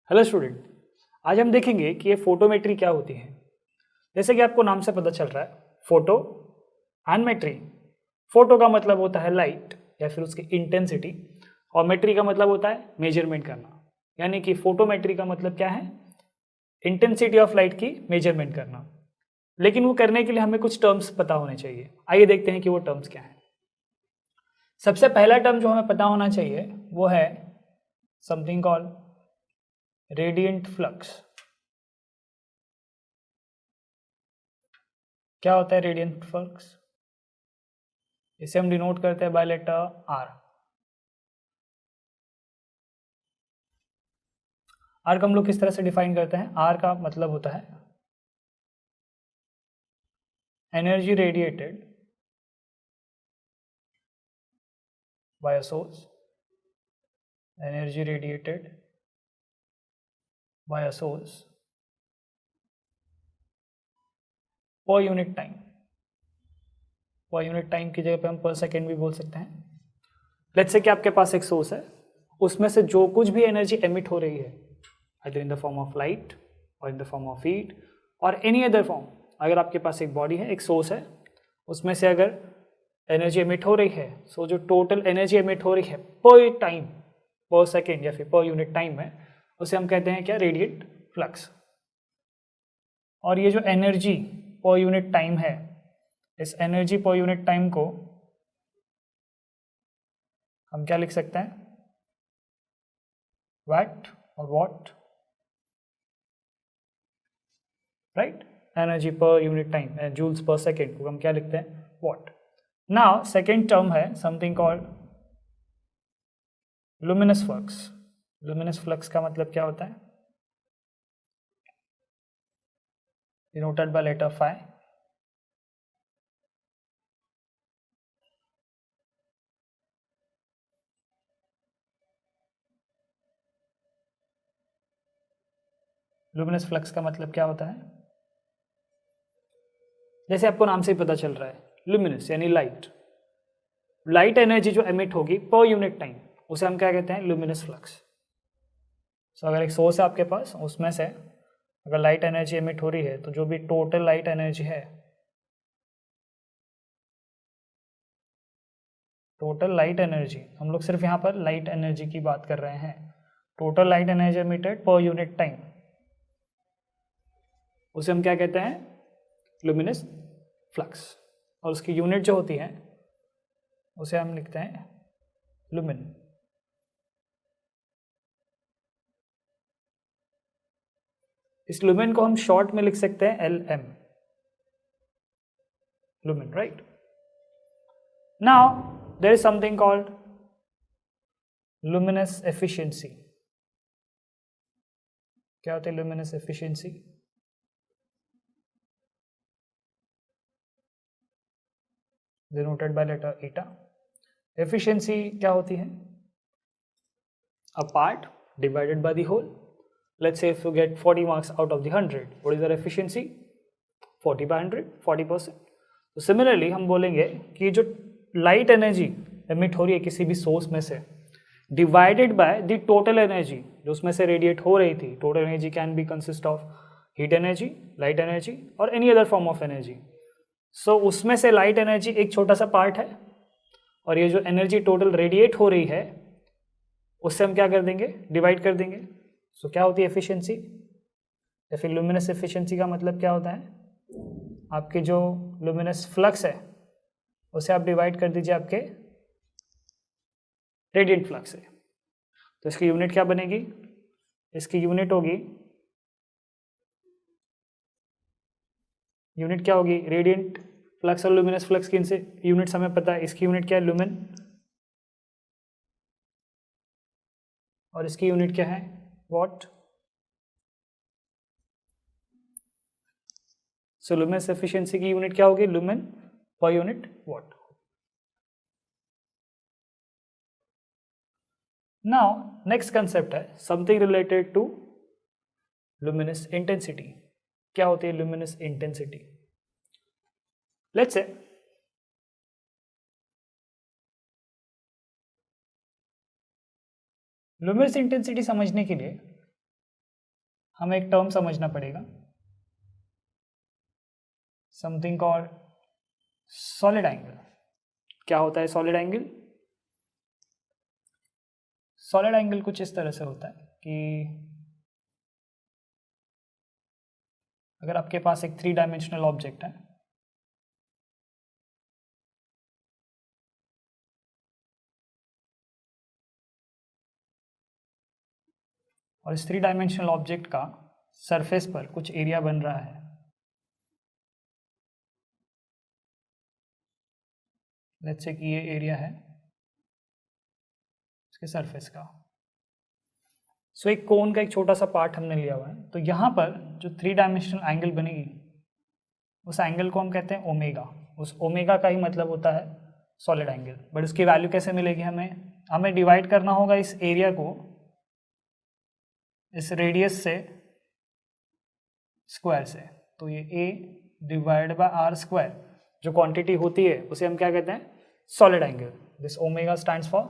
Hello student, आज हम देखेंगे कि ये फोटोमेट्री क्या होती है। जैसे कि आपको नाम से पता चल रहा है, फोटो एंड मेट्री। फोटो का मतलब होता है लाइट या फिर उसकी इंटेंसिटी, और मेट्री का मतलब होता है मेजरमेंट करना। यानी कि फोटोमेट्री का मतलब क्या है, इंटेंसिटी ऑफ लाइट की मेजरमेंट करना। लेकिन वो करने के लिए हमें कुछ टर्म्स पता होने चाहिए। आइए देखते हैं कि वो टर्म्स क्या है। सबसे पहला टर्म जो हमें पता होना चाहिए वो है समथिंग कॉल्ड रेडिएंट फ्लक्स। क्या होता है रेडिएंट फ्लक्स? इसे हम डिनोट करते हैं बाय लेटर आर। आर का हम लोग किस तरह से डिफाइन करते हैं? आर का मतलब होता है energy radiated by a source, energy radiated by a source per unit time. Per unit time की जगह पे हम पर सेकेंड भी बोल सकते हैं। लेट्स से कि आपके पास एक सोर्स है, उसमें से जो कुछ भी एनर्जी एमिट हो रही है, either in the form of light और in the form of heat और एनी अदर फॉर्म। अगर आपके पास एक बॉडी है, एक सोर्स है, उसमें से अगर एनर्जी एमिट हो रही है, सो जो टोटल एनर्जी एमिट हो रही है पर टाइम, पर सेकेंड या फिर पर यूनिट टाइम में, उसे हम कहते हैं क्या? Radiant flux. और ये जो एनर्जी पर यूनिट टाइम है, इस एनर्जी पर यूनिट टाइम को हम क्या लिख सकते हैं? वाट और watt, right? Energy per unit time, joules per second को हम क्या लिखते हैं? वॉट। नाउ सेकेंड टर्म है something called luminous flux. Luminous flux का मतलब क्या होता है? Denoted by letter phi। Luminous flux का मतलब क्या होता है? जैसे आपको नाम से ही पता चल रहा है, लुमिनस यानी लाइट। लाइट एनर्जी जो एमिट होगी पर यूनिट टाइम, उसे हम क्या कहते हैं? Luminous flux. सो अगर एक सोर्स है आपके पास, उसमें से अगर लाइट एनर्जी एमिट हो रही है, तो जो भी टोटल लाइट एनर्जी है, टोटल लाइट एनर्जी, हम लोग सिर्फ यहाँ पर लाइट एनर्जी की बात कर रहे हैं, total light energy emitted per unit time, उसे हम क्या कहते हैं? Luminous flux. और उसकी यूनिट जो होती है उसे हम लिखते हैं लुमिन। इस लुमिन को हम शॉर्ट में लिख सकते हैं LM, lumen, right? Now there is something called luminous efficiency. क्या होता है luminous efficiency? Denoted by letter eta. Efficiency क्या होती है? A part divided by the whole. Let's say if you get 40 marks out of the 100, what is their efficiency? 40 by 100, 40%. तो similarly हम बोलेंगे कि जो लाइट एनर्जी एमिट हो रही है किसी भी सोर्स में से, divided by the total energy जो उसमें से रेडिएट हो रही थी। Total energy can be consist of heat energy, light energy और any other form of energy. So उसमें से लाइट एनर्जी एक छोटा सा पार्ट है, और ये जो एनर्जी टोटल रेडिएट हो रही है, उससे हम क्या कर देंगे? डिवाइड कर देंगे। सो क्या होती है एफिशिएंसी? या फिर लुमिनस एफिशिएंसी का मतलब क्या होता है? आपकी जो लुमिनस फ्लक्स है उसे आप डिवाइड कर दीजिए आपके रेडिएंट फ्लक्स से। तो इसकी यूनिट क्या बनेगी? इसकी यूनिट होगी, यूनिट क्या होगी? रेडिएंट फ्लक्स और लुमिनस फ्लक्स की इनसे यूनिट्स हमें पता है। इसकी यूनिट क्या है? लुमेन। और इसकी यूनिट क्या है? वॉट। सो लुमिनस एफिशिएंसी की यूनिट क्या होगी? Lumen per unit watt. Now next concept है something related to luminous intensity. क्या होती है luminous intensity? Let's say luminous intensity समझने के लिए हमें एक टर्म समझना पड़ेगा, समथिंग कॉल्ड सॉलिड एंगल। क्या होता है सॉलिड एंगल? सॉलिड एंगल कुछ इस तरह से होता है कि अगर आपके पास एक 3 डायमेंशनल ऑब्जेक्ट है, और इस 3 डायमेंशनल ऑब्जेक्ट का सरफेस पर कुछ एरिया बन रहा है, लेट्स से कि ये एरिया है इसके सरफेस का। सो एक कोन का एक छोटा सा पार्ट हमने लिया हुआ है, तो यहाँ पर जो 3 डायमेंशनल एंगल बनेगी उस एंगल को हम कहते हैं ओमेगा। उस ओमेगा का ही मतलब होता है सॉलिड एंगल। बट उसकी वैल्यू कैसे मिलेगी? हमें डिवाइड करना होगा इस एरिया को इस रेडियस से स्क्वायर से। तो ये a divide by R square जो क्वांटिटी होती है उसे हम क्या कहते हैं? Solid angle. This omega stands for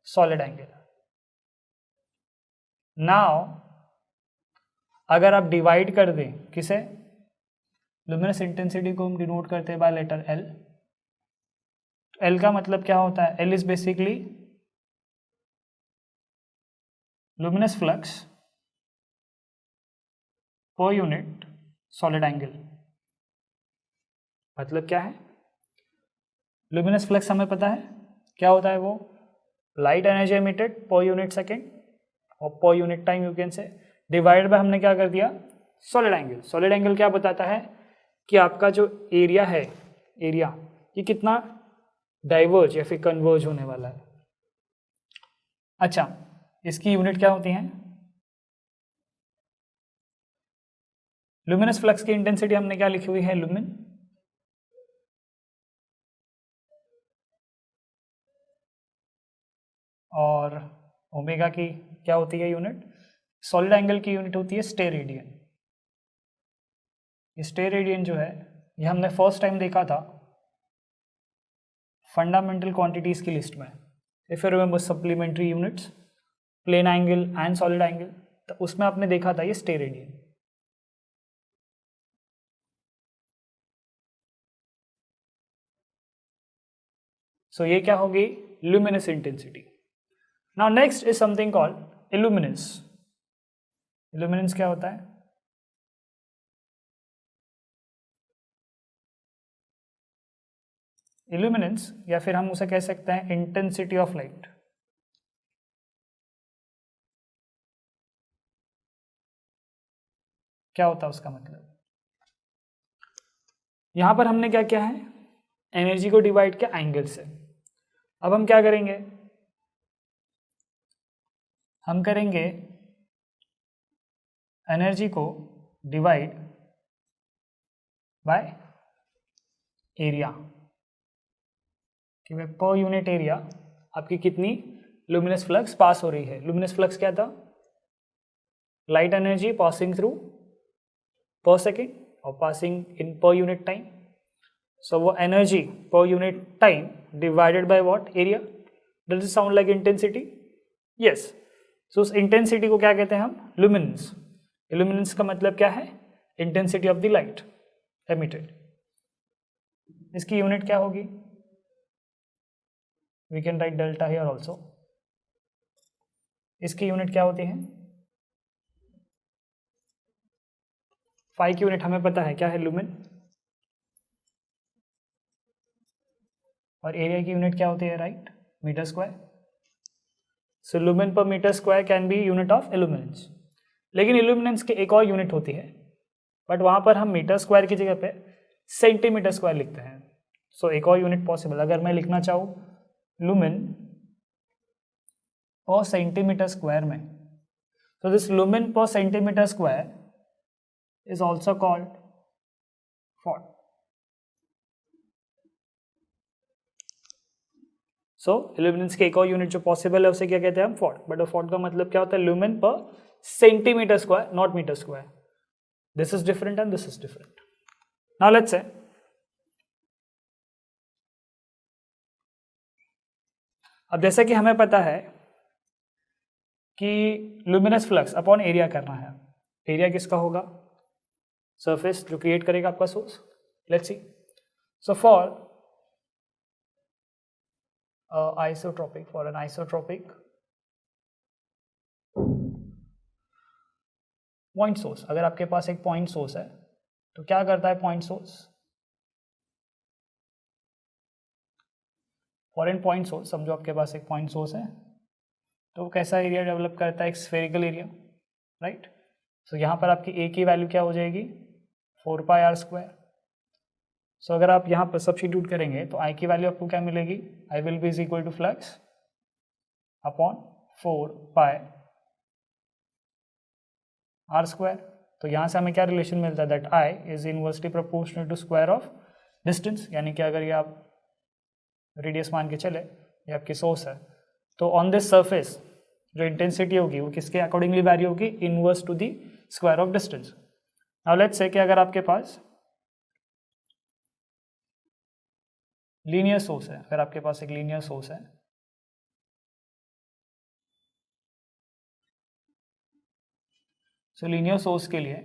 solid angle. Now अगर आप डिवाइड कर दें किसे? लुमिनस इंटेंसिटी को हम डिनोट करते हैं बाय लेटर L। L का मतलब क्या होता है? L is basically luminous flux per unit solid angle. मतलब क्या है? लुमिनस फ्लक्स हमें पता है क्या होता है, वो light energy emitted per unit second और per unit time you can say, divide by हमने क्या कर दिया? Solid angle. सॉलिड एंगल क्या बताता है कि आपका जो एरिया है, एरिया ये कितना डाइवर्ज या फिर कन्वर्ज होने वाला है। अच्छा, इसकी यूनिट क्या होती है? लुमिनस फ्लक्स की इंटेंसिटी हमने क्या लिखी हुई है? लुमिन। और ओमेगा की क्या होती है यूनिट? सॉलिड एंगल की यूनिट होती है स्टेरेडियन। स्टेरेडियन जो है ये हमने फर्स्ट टाइम देखा था फंडामेंटल क्वांटिटीज की लिस्ट में। If you remember supplementary units, plane angle and solid angle, तो उसमें आपने देखा था ये स्टेरेडियन। सो ये क्या होगी? Luminous intensity. Now next is something called illuminance. Illuminance क्या होता है? इल्यूमिनेंस या फिर हम उसे कह सकते हैं इंटेंसिटी ऑफ लाइट। क्या होता है उसका मतलब? यहां पर हमने क्या किया है? एनर्जी को डिवाइड किया एंगल से। अब हम क्या करेंगे? हम करेंगे एनर्जी को डिवाइड बाय एरिया कि पर यूनिट एरिया आपकी कितनी लुमिनस फ्लक्स पास हो रही है। लुमिनस फ्लक्स क्या था? Light energy passing through per second और passing in per unit time. So वो energy per unit time divided by what? Area. Does it sound like intensity? Yes. So उस intensity को क्या कहते हैं हम? लुमिनेंस। लुमिनेंस का मतलब क्या है? Intensity of the light emitted. इसकी यूनिट क्या होगी? We can write delta here also. इसकी यूनिट क्या होती है? फाई की यूनिट हमें पता है क्या है? लुमिन। और एरिया की यूनिट क्या होती है? Right, metre square. So lumen per metre square can be unit of illuminance. लेकिन इल्यूमिनेंस की एक और यूनिट होती है, बट वहां पर हम मीटर स्क्वायर की जगह पे सेंटीमीटर स्क्वायर लिखते हैं। सो एक और यूनिट पॉसिबल, अगर मैं लिखना चाहूँ लुमेन पर सेंटीमीटर स्क्वायर में, तो this lumen per centimetre square is also called what? So illuminance की एक और यूनिट जो पॉसिबल है उसे क्या कहते हैं हम? वॉट। बट वॉट का मतलब क्या होता है? Lumen per centimetre square, not metre square. This is different and this is different. Now let's say अब जैसे कि हमें पता है कि लुमिनस फ्लक्स अपॉन एरिया करना है, एरिया किसका होगा? सरफेस जो क्रिएट करेगा आपका source. Let's see. So for isotropic, for an isotropic point source, अगर आपके पास एक पॉइंट सोर्स है तो क्या करता है point source? For an point source, समझो आपके पास एक पॉइंट सोर्स है तो कैसा एरिया डेवलप करता है? एक स्फेरिकल एरिया, राइट. सो यहाँ पर आपकी ए की वैल्यू क्या हो जाएगी? 4πr². सो अगर आप यहाँ पर सब्स्टिट्यूट करेंगे तो आई की वैल्यू आपको क्या मिलेगी? I will be is equal to flux upon 4πr². तो यहाँ से हमें क्या रिलेशन मिलता है? That I is inversely proportional to square of distance. यानी कि अगर ये आप रेडियस मान के चले, ये आपकी सोर्स है, तो ऑन दिस सरफेस जो इंटेंसिटी होगी वो किसके अकॉर्डिंगली वैरी होगी? Inverse to the square of distance. Now let's say कि अगर आपके पास लीनियर सोर्स है, अगर आपके पास एक लीनियर सोर्स है सो लीनियर सोर्स के लिए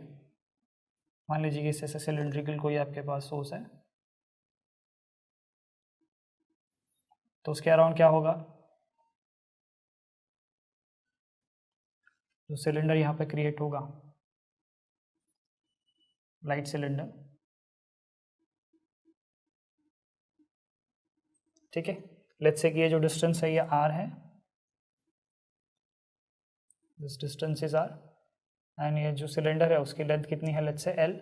मान लीजिए कि इससे सिलिंड्रिकल कोई आपके पास सोर्स है तो उसके अराउंड क्या होगा? जो सिलेंडर यहाँ पे क्रिएट होगा, लाइट सिलेंडर, ठीक है. लेट्स से कि ये जो डिस्टेंस है ये r है, this distance is r, and ये जो सिलेंडर है उसकी लेंथ कितनी है? Let's say l.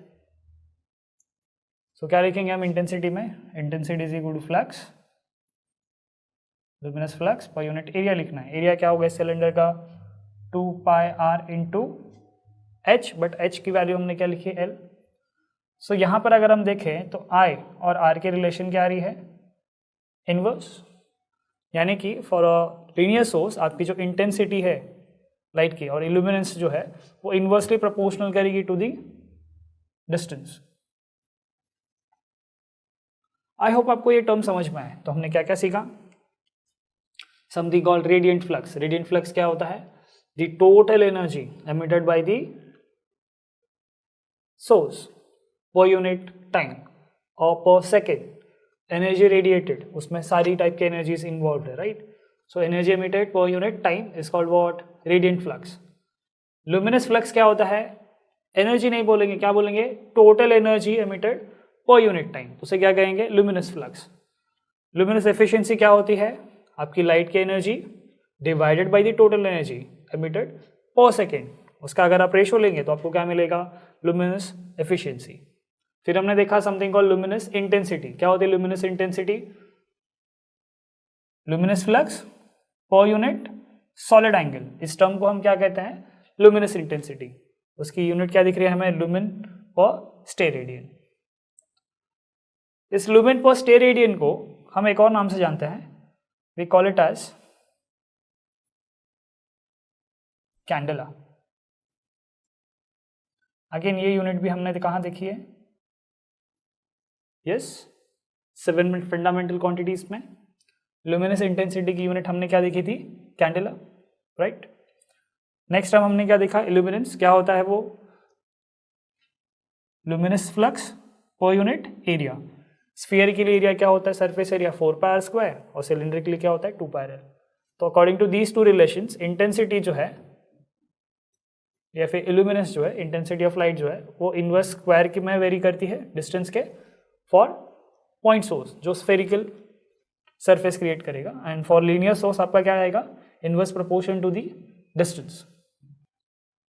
सो क्या लिखेंगे हम इंटेंसिटी में? Intensity is equal to flux, luminous flux per unit area लिखना है. एरिया क्या होगा इस सिलेंडर का? 2πr into h, but h की वैल्यू हमने क्या लिखी? l. सो यहाँ पर अगर हम देखें तो I और R के रिलेशन क्या आ रही है? इनवर्स. यानी कि फॉर अ लीनियर सोर्स आपकी जो इंटेंसिटी है लाइट की और इल्यूमिनेंस जो है वो इनवर्सली प्रोपोर्शनल करेगी to the distance. I hope आपको ये टर्म समझ में आए. तो हमने क्या क्या सीखा? Something called radiant flux. Radiant flux क्या होता है? The total energy emitted by the source per unit time और पर सेकेंड. एनर्जी रेडिएटेड, उसमें सारी टाइप के एनर्जीज इन्वॉल्व है, right. So energy emitted per unit time is called what? Radiant flux. Luminous flux क्या होता है? एनर्जी नहीं बोलेंगे, क्या बोलेंगे? Total energy emitted per unit time, उसे क्या कहेंगे? Luminous flux. लुमिनस एफिशिएंसी क्या होती है? आपकी लाइट की energy divided by the total energy emitted पर सेकेंड. उसका अगर आप रेशो लेंगे तो आपको क्या मिलेगा? Luminous efficiency. फिर हमने देखा समथिंग कॉल्ड लुमिनस इंटेंसिटी. क्या होती है luminous intensity? Luminous flux per unit solid angle. इस टर्म को हम क्या कहते हैं? Luminous intensity. उसकी यूनिट क्या दिख रही है हमें? लुमिन पर स्टेरेडियन. इस लुमिन पर स्टेरेडियन को हम एक और नाम से जानते हैं, we call it as candela. Again ये यूनिट भी हमने कहाँ देखी है? यस, 7 फंडामेंटल क्वांटिटीज में लुमिनस इंटेंसिटी की यूनिट हमने क्या देखी थी? Candela, right. नेक्स्ट टाइम हमने क्या देखा? इल्यूमिनेंस. क्या होता है वो? Luminous flux per unit area. Sphere के लिए एरिया क्या होता है? सरफेस एरिया 4πr², और सिलेंडर के लिए क्या होता है? 2πr. तो according to these two relations intensity जो है या फिर इल्यूमिनेंस जो है, इंटेंसिटी ऑफ लाइट जो है वो इनवर्स स्क्वायर की में वेरी करती है डिस्टेंस के फॉर पॉइंट सोर्स जो स्फेरिकल सरफेस क्रिएट करेगा, एंड फॉर लीनियर सोर्स आपका क्या आएगा? Inverse proportion to the distance.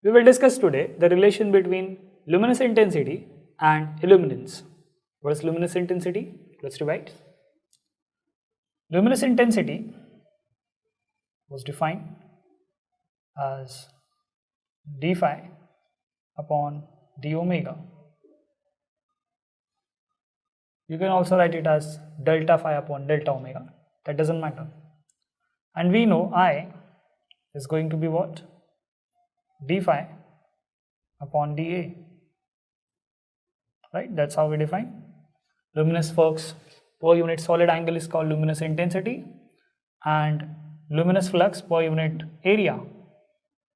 We will discuss today the relation between luminous intensity and illuminance. What is luminous intensity? Let's revise. Luminous intensity was defined as d phi upon d omega. You can also write it as delta phi upon delta omega. That doesn't matter. And we know I is going to be what? D phi upon dA. Right? That's how we define. Luminous flux per unit solid angle is called luminous intensity, and luminous flux per unit area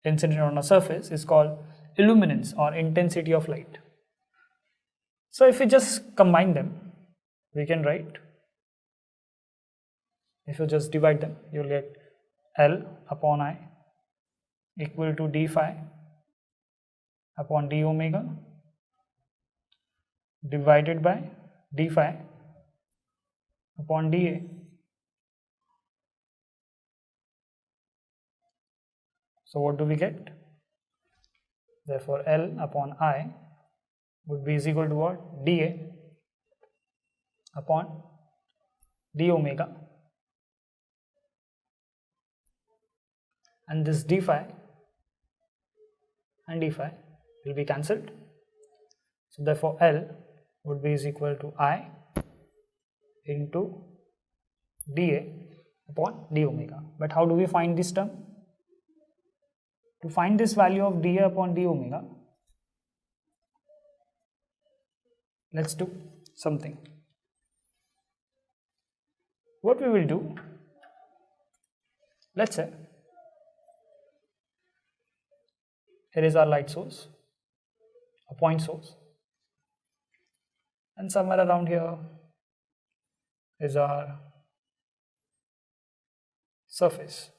incident on a surface is called illuminance or intensity of light. So if we just combine them, we can write, if you just divide them, you will get L upon I equal to d phi upon d omega divided by d phi upon dA. So what do we get? Therefore L upon I would be is equal to what? dA upon d omega, and this d phi and d phi will be cancelled. So therefore L would be is equal to I into dA upon d omega. But how do we find this term? To find this value of dA upon d omega, let's do something. What we will do, let's say here is our light source, a point source, and somewhere around here is our surface.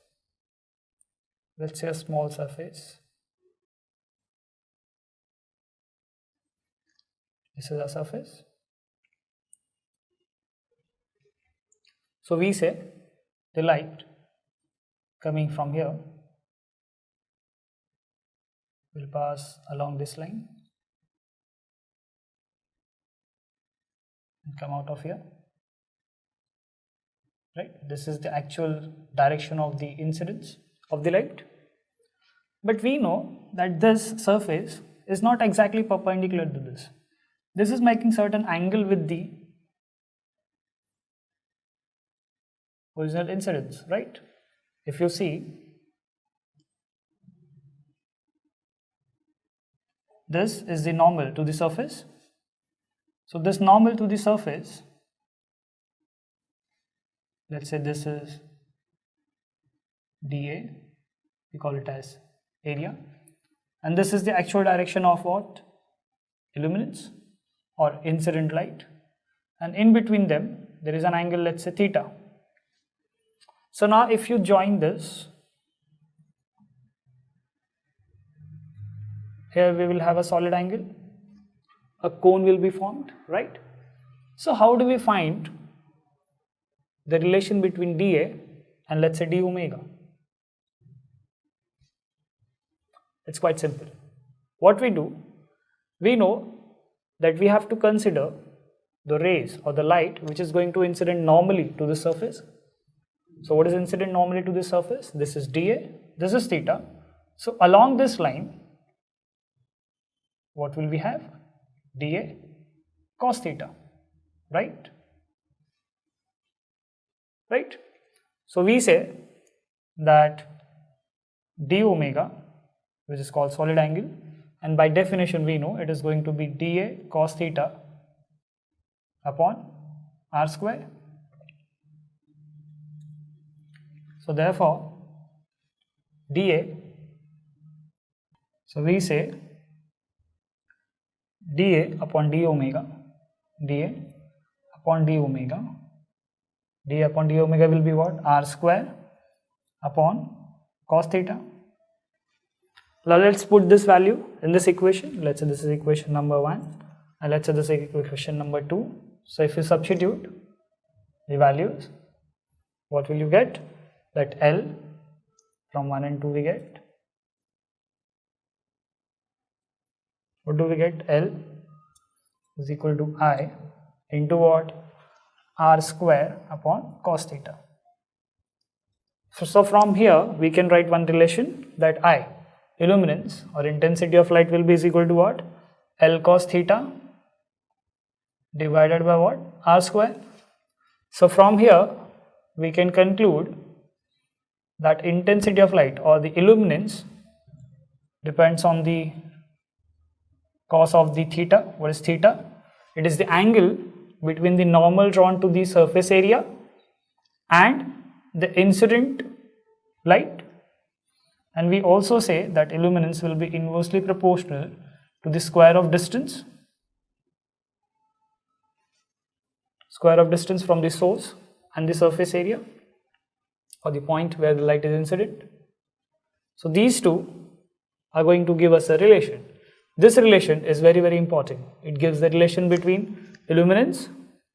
Let's say a small surface. This is our surface. So we say the light coming from here will pass along this line and come out of here, right? This is the actual direction of the incidence of the light. But we know that this surface is not exactly perpendicular to this. This is making certain angle with the original incidence, right? If you see, this is the normal to the surface. So this normal to the surface, let's say this is dA, we call it as area, and this is the actual direction of what? Illuminance or incident light, and in between them there is an angle, let's say theta. So now if you join this, here we will have a solid angle, a cone will be formed, right? So how do we find the relation between dA and let's say d omega? It's quite simple. What we do, we know that we have to consider the rays or the light which is going to incident normally to the surface. So what is incident normally to the surface? This is dA, this is theta. So along this line, what will we have? dA cos theta, right? Right? So we say that d omega, which is called solid angle, and by definition we know it is going to be dA cos theta upon r square. So therefore dA, so we say dA upon d omega, dA upon d omega, dA upon d omega will be what? R square upon cos theta. Now let's put this value in this equation. Let's say this is equation number 1 and let's say this is equation number 2. So if you substitute the values, what will you get? That L from 1 and 2 we get. What do we get? L is equal to I into what? R square upon cos theta. So from here we can write one relation, that I, illuminance or intensity of light, will be is equal to what? L cos theta divided by what? R square. So from here we can conclude that intensity of light or the illuminance depends on the cos of the theta. What is theta? It is the angle between the normal drawn to the surface area and the incident light, And we also say that illuminance will be inversely proportional to the square of distance from the source and the surface area, or the point where the light is incident. So these two are going to give us a relation. This relation is very, very important. It gives the relation between illuminance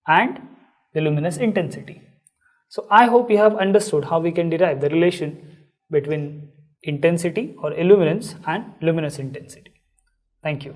and the luminous intensity. So I hope you have understood how we can derive the relation between intensity or illuminance and luminous intensity. Thank you.